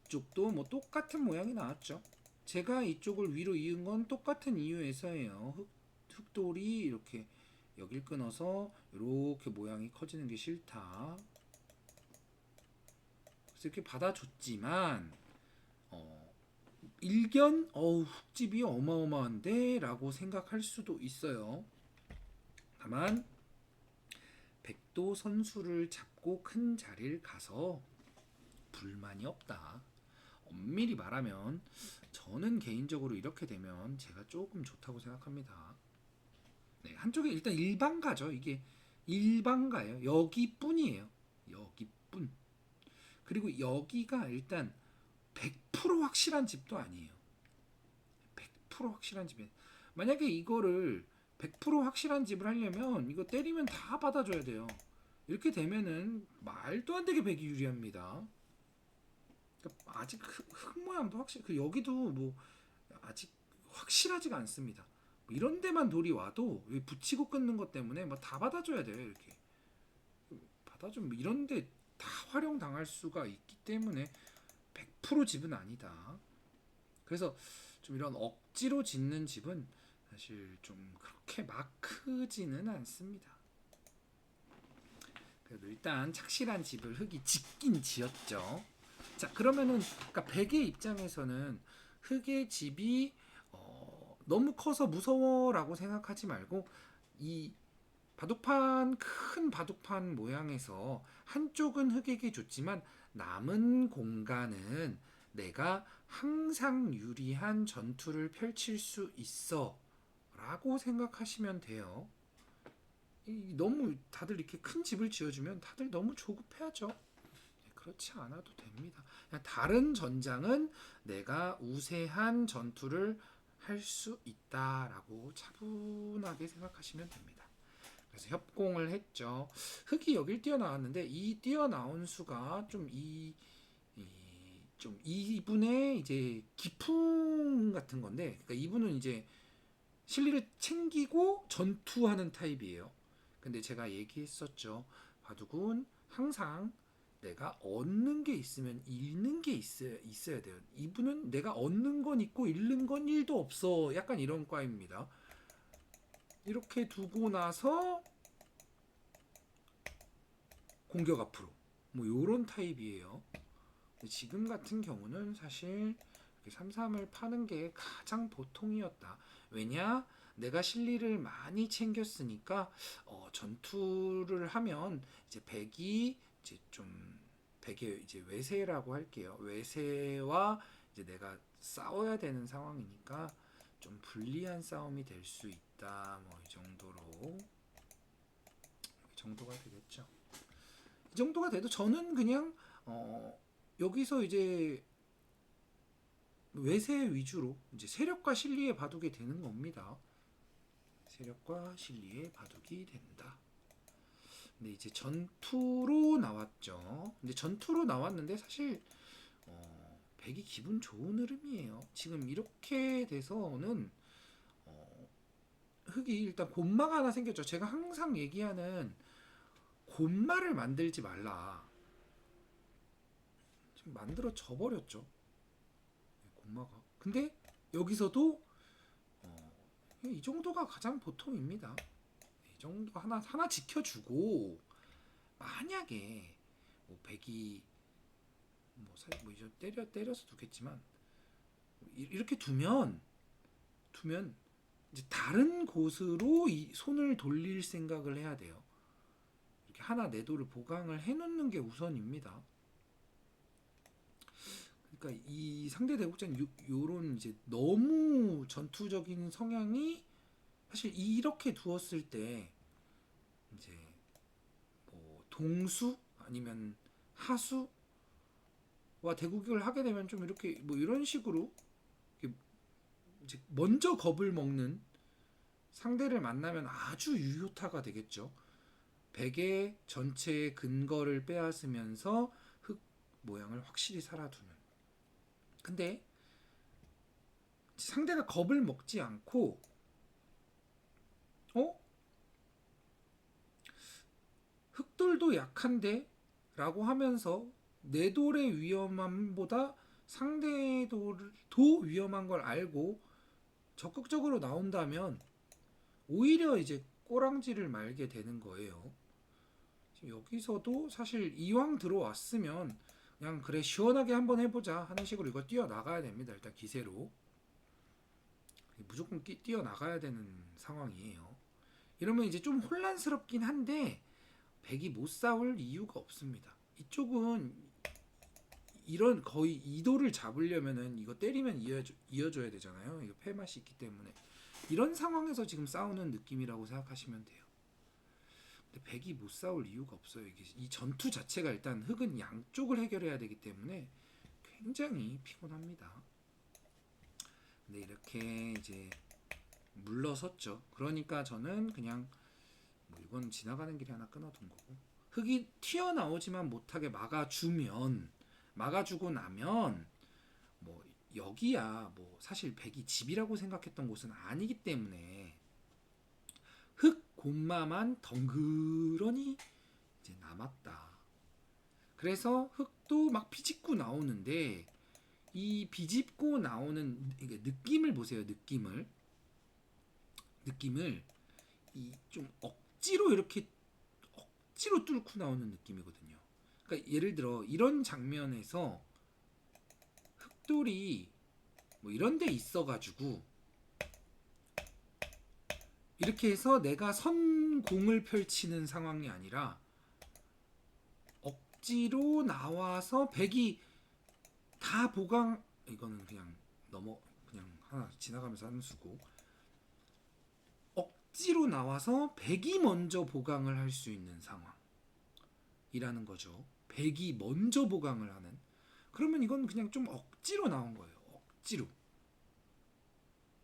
이쪽도 뭐 똑같은 모양이 나왔죠. 제가 이쪽을 위로 이은 건 똑같은 이유에서예요. 흑돌이 이렇게 여길 끊어서 이렇게 모양이 커지는 게 싫다. 그래서 이렇게 받아줬지만 일견 흙집이 어마어마한데 라고 생각할 수도 있어요. 다만 백도 선수를 잡고 큰 자리를 가서 불만이 없다. 엄밀히 말하면 저는 개인적으로 이렇게 되면 제가 조금 좋다고 생각합니다. 네, 한쪽에 일단 일반가죠. 이게 일반가예요. 여기뿐이에요. 여기뿐. 그리고 여기가 일단 100% 확실한 집도 아니에요. 100% 확실한 집이. 만약에 이거를 100% 확실한 집을 하려면 이거 때리면 다 받아줘야 돼요. 이렇게 되면은 말도 안 되게 백이 유리합니다. 그러니까 아직 흙 모양도 확실. 그 여기도 뭐 아직 확실하지가 않습니다. 뭐 이런 데만 돌이 와도 붙이고 끊는 것 때문에 뭐 다 받아줘야 돼요. 이렇게 받아주면 뭐 이런 데 다 활용 당할 수가 있기 때문에 100% 집은 아니다. 그래서 좀 이런 억지로 짓는 집은 사실 좀 그렇게 막 크지는 않습니다. 그래도 일단 착실한 집을 흙이 짓긴 지었죠. 자, 그러면은 그러니까 백의 입장에서는 흙의 집이 너무 커서 무서워라고 생각하지 말고 이 바둑판 큰 바둑판 모양에서 한쪽은 흙에게 줬지만 남은 공간은 내가 항상 유리한 전투를 펼칠 수 있어 라고 생각하시면 돼요. 너무 다들 이렇게 큰 집을 지어주면 다들 너무 조급해하죠. 그렇지 않아도 됩니다. 그냥 다른 전장은 내가 우세한 전투를 할 수 있다라고 차분하게 생각하시면 됩니다. 그래서 협공을 했죠. 흙이 여길 뛰어나왔는데 이 뛰어나온 수가 좀 이분의 이제 기풍 같은 건데, 그러니까 이분은 이제 실리를 챙기고 전투하는 타입이에요. 근데 제가 얘기했었죠. 바둑은 항상 내가 얻는 게 있으면 잃는 게 있어야 돼요. 이분은 내가 얻는 건 있고 잃는 건 1도 없어. 약간 이런 과입니다. 이렇게 두고 나서 공격 앞으로 뭐 요런 타입이에요. 지금 같은 경우는 사실 3-3을 파는 게 가장 보통이었다. 왜냐? 내가 실리를 많이 챙겼으니까 전투를 하면 이제 백이 이제 좀 백의 이제 외세라고 할게요. 외세와 이제 내가 싸워야 되는 상황이니까 좀 불리한 싸움이 될 수 있다. 뭐 이 정도로 이 정도가 되겠죠. 이 정도가 돼도 저는 그냥 여기서 이제 외세 위주로 이제 세력과 실리의 바둑이 되는 겁니다. 세력과 실리의 바둑이 된다. 근데 이제 전투로 나왔죠. 근데 전투로 나왔는데 사실 백이 기분 좋은 흐름이에요. 지금 이렇게 돼서는 흙이 일단 곤마가 하나 생겼죠. 제가 항상 얘기하는 곤마를 만들지 말라. 지금 만들어져 버렸죠. 곤마가. 근데 여기서도 이 정도가 가장 보통입니다. 이 정도 하나 지켜주고 만약에 뭐 백이 뭐 이제 때려서 두겠지만 이렇게 두면 이제 다른 곳으로 이 손을 돌릴 생각을 해야 돼요. 이렇게 하나 내도를 보강을 해놓는 게 우선입니다. 그러니까 이 상대 대국자는 요런 이제 너무 전투적인 성향이 사실 이렇게 두었을 때 이제 뭐 동수 아니면 하수와 대국을 하게 되면 좀 이렇게 뭐 이런 식으로 이제 먼저 겁을 먹는 상대를 만나면 아주 유효타가 되겠죠. 백의 전체의 근거를 빼앗으면서 흙 모양을 확실히 살아두는. 근데 상대가 겁을 먹지 않고 흑돌도 약한데 라고 하면서 내 돌의 위험함보다 상대의 돌도 위험한 걸 알고 적극적으로 나온다면 오히려 이제 꼬랑지를 말게 되는 거예요. 여기서도 사실 이왕 들어왔으면 그냥 그래 시원하게 한번 해보자 하는 식으로 이거 뛰어나가야 됩니다. 일단 기세로 무조건 뛰어나가야 되는 상황이에요. 이러면 이제 좀 혼란스럽긴 한데 백이 못 싸울 이유가 없습니다. 이쪽은 이런 거의 이도를 잡으려면은 이거 때리면 이어줘야 되잖아요. 이거 패맛이 있기 때문에 이런 상황에서 지금 싸우는 느낌이라고 생각하시면 돼요. 근데 백이 못 싸울 이유가 없어요. 이게 이 전투 자체가 일단 흑은 양쪽을 해결해야 되기 때문에 굉장히 피곤합니다. 근데 이렇게 이제 물러섰죠. 그러니까 저는 그냥 뭐 이건 지나가는 길에 하나 끊어둔 거고 흑이 튀어나오지만 못하게 막아주고 나면 뭐 여기야 뭐 사실 백이 집이라고 생각했던 곳은 아니기 때문에 흑 곰마만 덩그러니 이제 남았다. 그래서 흑도 막 비집고 나오는데 이 비집고 나오는 느낌을 보세요. 느낌을 이 좀 억지로 이렇게 억지로 뚫고 나오는 느낌이거든요. 그러니까 예를 들어 이런 장면에서 흑돌이 뭐 이런 데 있어가지고 이렇게 해서 내가 선공을 펼치는 상황이 아니라 억지로 나와서 백이 다 보강 이거는 그냥 그냥 하나 지나가면서 하는 수고 억지로 나와서 백이 먼저 보강을 할 수 있는 상황이라는 거죠. 백이 먼저 보강을 하는 그러면 이건 그냥 좀 억지로 나온 거예요.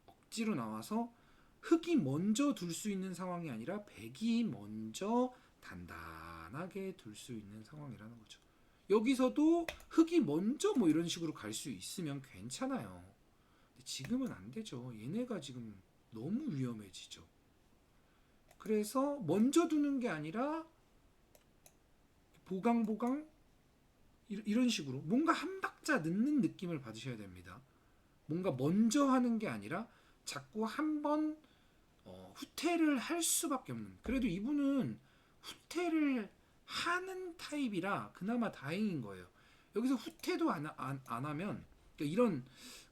억지로 나와서 흑이 먼저 둘 수 있는 상황이 아니라 백이 먼저 단단하게 둘 수 있는 상황이라는 거죠. 여기서도 흑이 먼저 뭐 이런 식으로 갈 수 있으면 괜찮아요. 근데 지금은 안 되죠. 얘네가 지금 너무 위험해지죠. 그래서 먼저 두는 게 아니라 보강 이런 식으로 뭔가 한 박자 늦는 느낌을 받으셔야 됩니다. 뭔가 먼저 하는 게 아니라 자꾸 한번 후퇴를 할 수밖에 없는. 그래도 이분은 후퇴를 하는 타입이라 그나마 다행인 거예요. 여기서 후퇴도 안 하면 그러니까 이런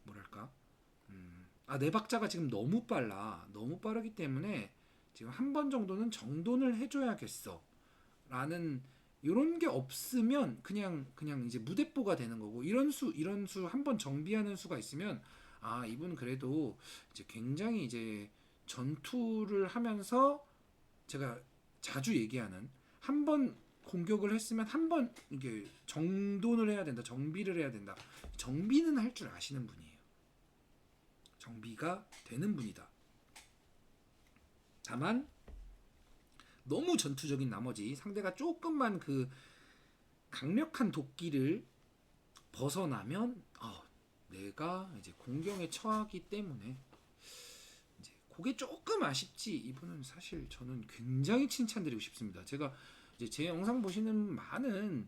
뭐랄까 내 박자가 지금 너무 빠르기 때문에 지금 한 번 정도는 정돈을 해줘야겠어 라는 이런 게 없으면 그냥 이제 무대뽀가 되는 거고 이런 수 한 번 정비하는 수가 있으면 이분 그래도 이제 굉장히 이제 전투를 하면서 제가 자주 얘기하는 한 번 공격을 했으면 한 번 이게 정돈을 해야 된다, 정비를 해야 된다. 정비는 할 줄 아시는 분이에요. 정비가 되는 분이다. 다만 너무 전투적인 나머지 상대가 조금만 그 강력한 도끼를 벗어나면 내가 이제 공경에 처하기 때문에 이제 그게 조금 아쉽지. 이분은 사실 저는 굉장히 칭찬드리고 싶습니다. 제가 이제 제 영상 보시는 많은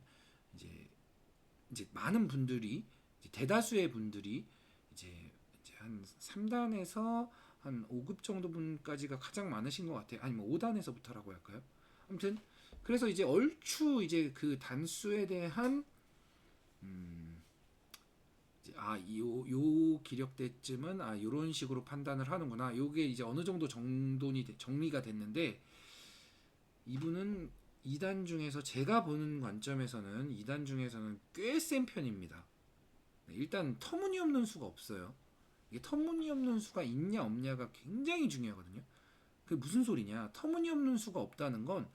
이제 많은 분들이 이제 대다수의 분들이 이제 한 3단에서 한 5급 정도 분까지가 가장 많으신 것 같아요. 아니면 5단에서부터라고 할까요? 아무튼 그래서 이제 얼추 이제 그 단수에 대한 요 기력대쯤은 요런 식으로 판단을 하는구나. 요게 이제 어느 정도 정리가 됐는데 이분은 2단 중에서 제가 보는 관점에서는 2단 중에서는 꽤 센 편입니다. 일단 터무니없는 수가 없어요. 이게 터무니없는 수가 있냐 없냐가 굉장히 중요하거든요. 그게 무슨 소리냐? 터무니없는 수가 없다는 건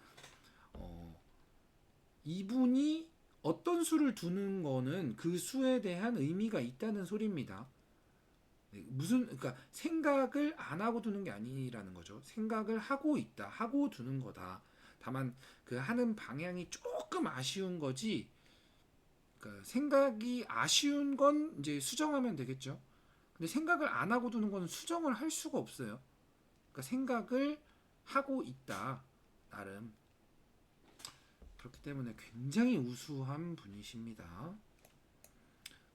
이분이 어떤 수를 두는 거는 그 수에 대한 의미가 있다는 소리입니다. 그러니까 생각을 안 하고 두는 게 아니라는 거죠. 생각을 하고 있다, 하고 두는 거다. 다만 그 하는 방향이 조금 아쉬운 거지. 그러니까 생각이 아쉬운 건 이제 수정하면 되겠죠. 근데 생각을 안 하고 두는 건 수정을 할 수가 없어요. 그러니까 생각을 하고 있다, 나름. 그렇기 때문에 굉장히 우수한 분이십니다.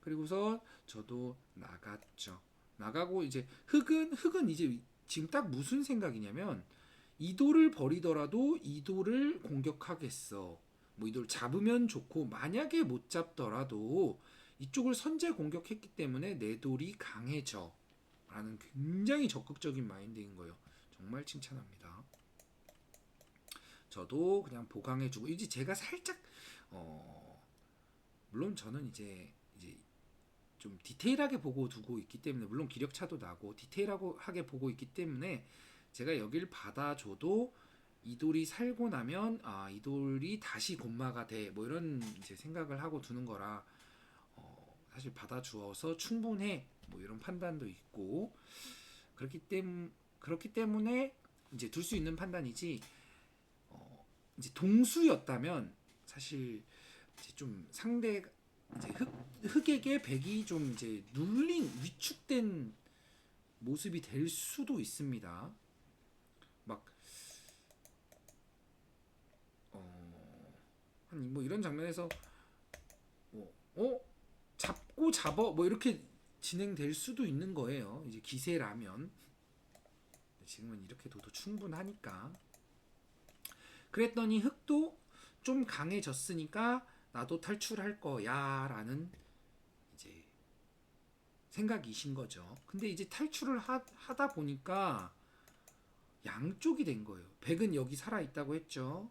그리고서 저도 나갔죠. 나가고 이제 흑은 이제 지금 딱 무슨 생각이냐면 이도를 버리더라도 이도를 공격하겠어. 뭐 이걸 잡으면 좋고 만약에 못 잡더라도 이쪽을 선제 공격했기 때문에 내 돌이 강해져 라는 굉장히 적극적인 마인드인 거예요. 정말 칭찬합니다. 저도 그냥 보강해주고 이제 제가 살짝 물론 저는 이제 좀 디테일하게 보고 두고 있기 때문에 물론 기력차도 나고 디테일하게 보고 있기 때문에 제가 여길 받아줘도 이 돌이 살고 나면 이 돌이 다시 곤마가 돼 뭐 이런 이제 생각을 하고 두는 거라 사실 받아주어서 충분해 뭐 이런 판단도 있고 그렇기 때문에 이제 둘 수 있는 판단이지 이제 동수였다면 사실 이제 좀 상대 이제 흑에게 백이 좀 이제 눌린 위축된 모습이 될 수도 있습니다. 막 뭐 이런 장면에서 잡고 잡어 뭐 이렇게 진행될 수도 있는 거예요. 이제 기세라면 지금은 이렇게 둬도 충분하니까. 그랬더니 흑도 좀 강해졌으니까 나도 탈출할 거야라는 이제 생각이신 거죠. 근데 이제 탈출을 하다 보니까 양쪽이 된 거예요. 백은 여기 살아 있다고 했죠.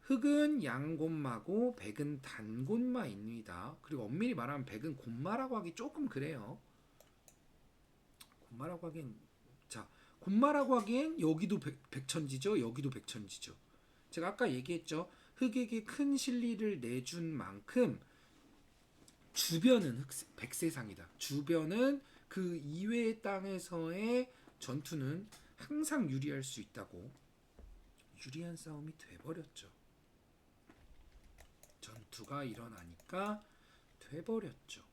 흑은 양곤마고 백은 단곤마입니다. 그리고 엄밀히 말하면 백은 곤마라고 하기 조금 그래요. 곤마라고 하기엔 여기도 백천지죠. 여기도 백천지죠. 제가 아까 얘기했죠. 흑에게 큰 실리를 내준 만큼 주변은 백세상이다. 주변은 그 이외의 땅에서의 전투는 항상 유리할 수 있다고. 유리한 싸움이 돼버렸죠. 전투가 일어나니까 돼버렸죠.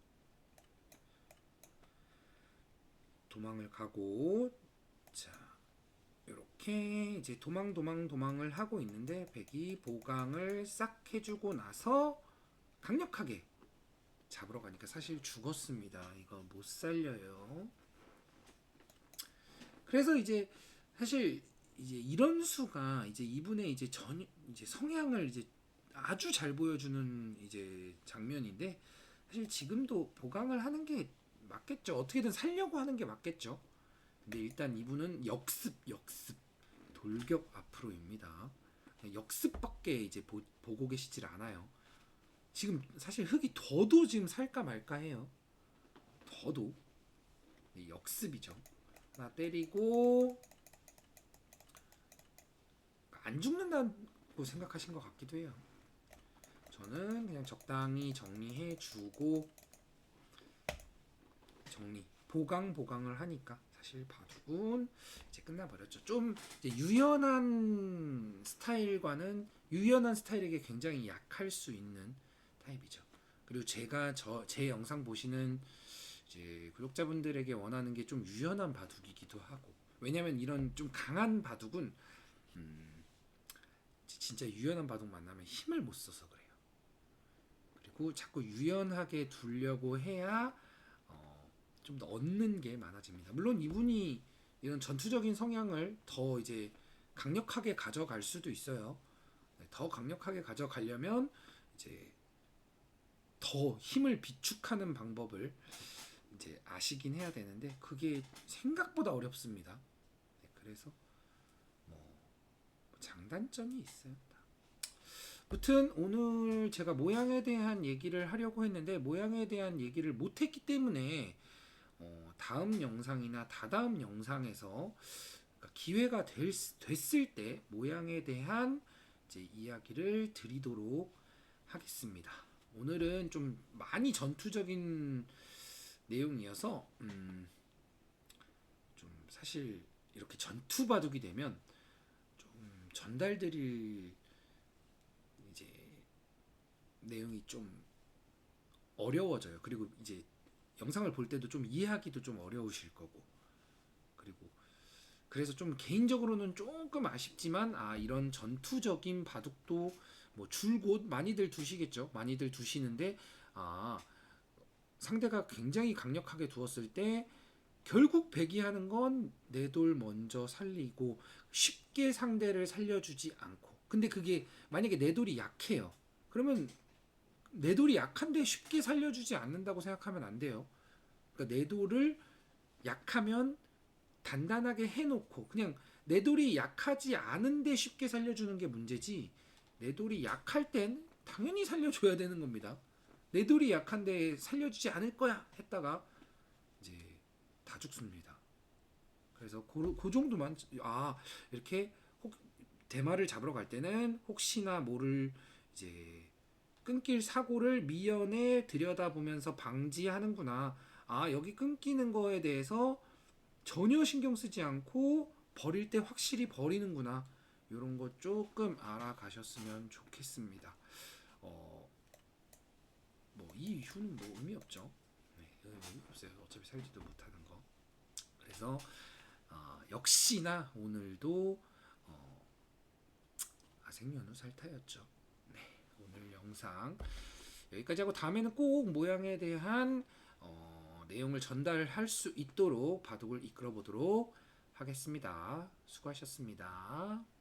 도망을 가고 자 이렇게 이제 도망을 하고 있는데 백이 보강을 싹 해주고 나서 강력하게 잡으러 가니까 사실 죽었습니다. 이거 못 살려요. 그래서 이제 사실 이제 이런 수가 이제 이분의 이제 이제 성향을 이제 아주 잘 보여주는 이제 장면인데 사실 지금도 보강을 하는 게 맞겠죠. 어떻게든 살려고 하는 게 맞겠죠. 근데 일단 이분은 역습 돌격 앞으로입니다. 역습밖에 이제 보고 계시질 않아요. 지금 사실 흑이 더도 지금 살까 말까 해요. 더도 역습이죠. 하나 때리고 안 죽는다고 생각하신 것 같기도 해요. 저는 그냥 적당히 정리해주고 보강을 하니까 사실 바둑은 이제 끝나버렸죠. 좀 이제 유연한 스타일에게 굉장히 약할 수 있는 타입이죠. 그리고 제가 제 영상 보시는 이제 구독자분들에게 원하는 게 좀 유연한 바둑이기도 하고 왜냐면 이런 좀 강한 바둑은 진짜 유연한 바둑 만나면 힘을 못 써서 그래요. 그리고 자꾸 유연하게 두려고 해야 좀 더 얻는 게 많아집니다. 물론 이분이 이런 전투적인 성향을 더 이제 강력하게 가져갈 수도 있어요. 더 강력하게 가져가려면 이제 더 힘을 비축하는 방법을 이제 아시긴 해야 되는데 그게 생각보다 어렵습니다. 그래서 뭐 장단점이 있어요. 아무튼 오늘 제가 모양에 대한 얘기를 하려고 했는데 모양에 대한 얘기를 못했기 때문에 다음 영상이나 다다음 영상에서 그러니까 기회가 됐을 때 모양에 대한 이제 이야기를 드리도록 하겠습니다. 오늘은 좀 많이 전투적인 내용이어서 좀 사실 이렇게 전투 바둑이 되면 좀 전달드릴 이제 내용이 좀 어려워져요. 그리고 이제 영상을 볼 때도 좀 이해하기도 좀 어려우실 거고 그리고 그래서 좀 개인적으로는 조금 아쉽지만 이런 전투적인 바둑도 뭐 줄곧 많이들 두시겠죠. 많이들 두시는데 상대가 굉장히 강력하게 두었을 때 결국 백이 하는 건 내 돌 먼저 살리고 쉽게 상대를 살려주지 않고 근데 그게 만약에 내 돌이 약해요. 그러면 내 돌이 약한데 쉽게 살려주지 않는다고 생각하면 안 돼요. 그러니까 내 돌을 약하면 단단하게 해놓고 그냥 내 돌이 약하지 않은데 쉽게 살려주는 게 문제지. 내 돌이 약할 땐 당연히 살려줘야 되는 겁니다. 내 돌이 약한데 살려주지 않을 거야 했다가 이제 다 죽습니다. 그래서 그 정도만 이렇게 대마를 잡으러 갈 때는 혹시나 모를 이제 끊길 사고를 미연에 들여다보면서 방지하는구나. 여기 끊기는 거에 대해서 전혀 신경 쓰지 않고 버릴 때 확실히 버리는구나. 이런 거 조금 알아가셨으면 좋겠습니다. 뭐 이 이유는 뭐 의미 없죠. 네, 의미 없어요. 어차피 살지도 못하는 거. 그래서 역시나 오늘도 아생연우 살타였죠. 네, 오늘 영상 여기까지 하고 다음에는 꼭 모양에 대한 내용을 전달할 수 있도록 바둑을 이끌어 보도록 하겠습니다. 수고하셨습니다.